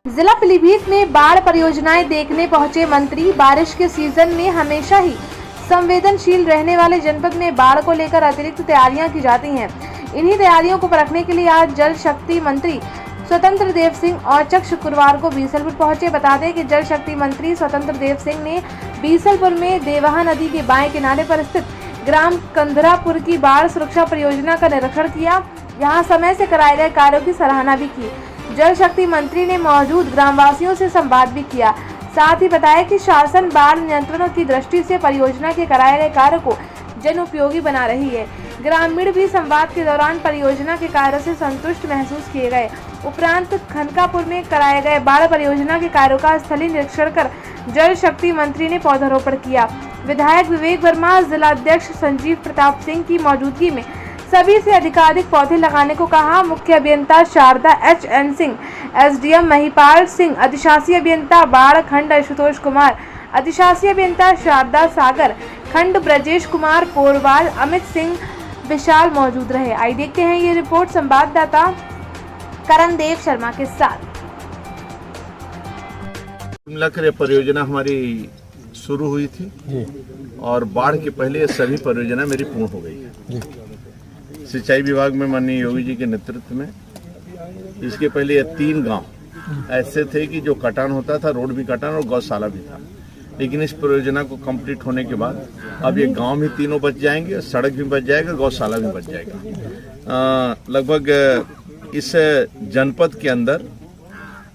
जिला पीलीभीत में बाढ़ परियोजनाएं देखने पहुंचे मंत्री। बारिश के सीजन में हमेशा ही संवेदनशील रहने वाले जनपद में बाढ़ को लेकर अतिरिक्त तैयारियां की जाती हैं। इन्हीं तैयारियों को परखने के लिए आज जल शक्ति मंत्री स्वतंत्र देव सिंह औचक शुक्रवार को बीसलपुर पहुंचे। बता दें कि जल शक्ति मंत्री स्वतंत्र देव सिंह ने बीसलपुर में देवहा नदी के बाएं किनारे पर स्थित ग्राम कंधरापुर की बाढ़ सुरक्षा परियोजना का निरीक्षण किया। यहां समय से कराए गए कार्यों की सराहना भी की। जल शक्ति मंत्री ने मौजूद ग्रामवासियों से संवाद भी किया। साथ ही बताया कि शासन बाढ़ नियंत्रण की दृष्टि से परियोजना के कराए गए कार्य को जन उपयोगी बना रही है। ग्रामीण भी संवाद के दौरान परियोजना के कार्य से संतुष्ट महसूस किए गए। उपरांत खनकापुर में कराए गए बाढ़ परियोजना के कार्यों का स्थलीय निरीक्षण कर जल शक्ति मंत्री ने पौधारोपण किया। विधायक विवेक वर्मा, जिलाध्यक्ष संजीव प्रताप सिंह की मौजूदगी में सभी से अधिकाधिक पौधे लगाने को कहा। मुख्य अभियंता शारदा HN सिंह, SDM महिपाल सिंह, अधिशासी अभियंता बाढ़ खंड आशुतोष कुमार, अधिशासी अभियंता शारदा सागर खंड ब्रजेश कुमार पोरवाल, अमित सिंह विशाल मौजूद रहे। आइए देखते हैं ये रिपोर्ट संवाददाता करण देव शर्मा के साथ। परियोजना हमारी शुरू हुई थी और बाढ़ के पहले सभी परियोजना मेरी पूर्ण हो गई है। सिंचाई विभाग में माननीय योगी जी के नेतृत्व में इसके पहले ये 3 गांव ऐसे थे कि जो कटान होता था, रोड भी कटान और गौशाला भी था। लेकिन इस परियोजना को कंप्लीट होने के बाद अब ये गांव भी तीनों बच जाएंगे, सड़क भी बच जाएगा, गौशाला भी बच जाएगा। लगभग इस जनपद के अंदर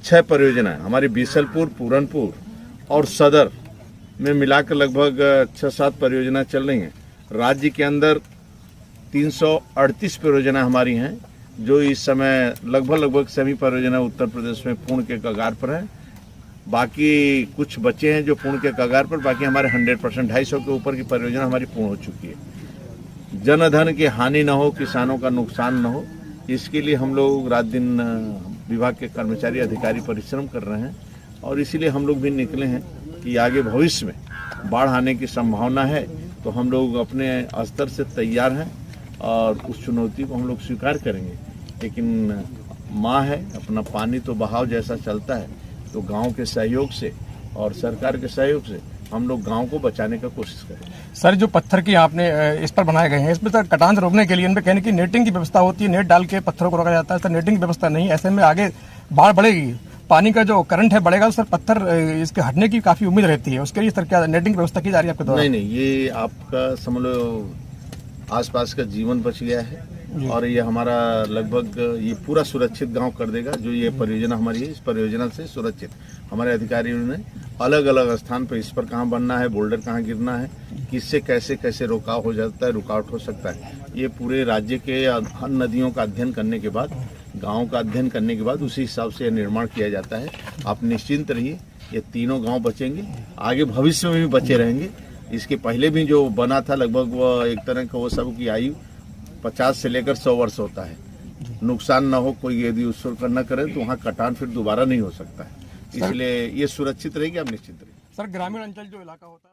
6 परियोजनाएं हमारी बीसलपुर, पूरनपुर और सदर में मिलाकर लगभग 6-7 परियोजना चल रही हैं। राज्य के अंदर 338 परियोजना हमारी हैं, जो इस समय लगभग सभी परियोजना उत्तर प्रदेश में पूर्ण के कगार पर हैं। बाकी कुछ बचे हैं जो पूर्ण के कगार पर, बाकी हमारे 100% 250 के ऊपर की परियोजना हमारी पूर्ण हो चुकी है। जनधन की हानि न हो, किसानों का नुकसान न हो, इसके लिए हम लोग रात दिन विभाग के कर्मचारी अधिकारी परिश्रम कर रहे हैं और इसीलिए हम लोग भी निकले हैं कि आगे भविष्य में बाढ़ आने की संभावना है तो हम लोग अपने स्तर से तैयार हैं और उस चुनौती को हम लोग स्वीकार करेंगे। लेकिन माँ है, अपना पानी तो बहाव जैसा चलता है, तो गांव के सहयोग से और सरकार के सहयोग से हम लोग गांव को बचाने का कोशिश करें। सर, जो पत्थर की आपने इस पर बनाए गए हैं, इसमें तो कटान रोकने के लिए इन पे कहने की नेटिंग की व्यवस्था होती है, नेट डाल के पत्थरों को रोका जाता है। सर, नेटिंग व्यवस्था नहीं, ऐसे में आगे बाढ़ बढ़ेगी, पानी का जो करंट है बढ़ेगा, तो सर पत्थर इसके हटने की काफी उम्मीद रहती है। उसके लिए सर क्या नेटिंग व्यवस्था की जा रही है आपके द्वारा? नहीं, ये आपका समझ लो आसपास का जीवन बच गया है और ये हमारा लगभग ये पूरा सुरक्षित गांव कर देगा। जो ये परियोजना हमारी है, इस परियोजना से सुरक्षित हमारे अधिकारियों ने अलग अलग स्थान पर इस पर कहाँ बनना है, बोल्डर कहाँ गिरना है, किससे कैसे रुकाव हो जाता है, रुकावट हो सकता है, ये पूरे राज्य के नदियों का अध्ययन करने के बाद, गाँव का अध्ययन करने के बाद उसी हिसाब से निर्माण किया जाता है। आप निश्चिंत रहिए, ये तीनों गाँव बचेंगे, आगे भविष्य में भी बचे रहेंगे। इसके पहले भी जो बना था लगभग वो एक तरह का वो सब की आयु 50 से लेकर 100 वर्ष होता है। नुकसान न हो, कोई यदि उस पर न करे तो वहाँ कटान फिर दोबारा नहीं हो सकता है। इसलिए ये सुरक्षित रहेगी, आप निश्चित रहिए। सर, ग्रामीण अंचल जो इलाका होता है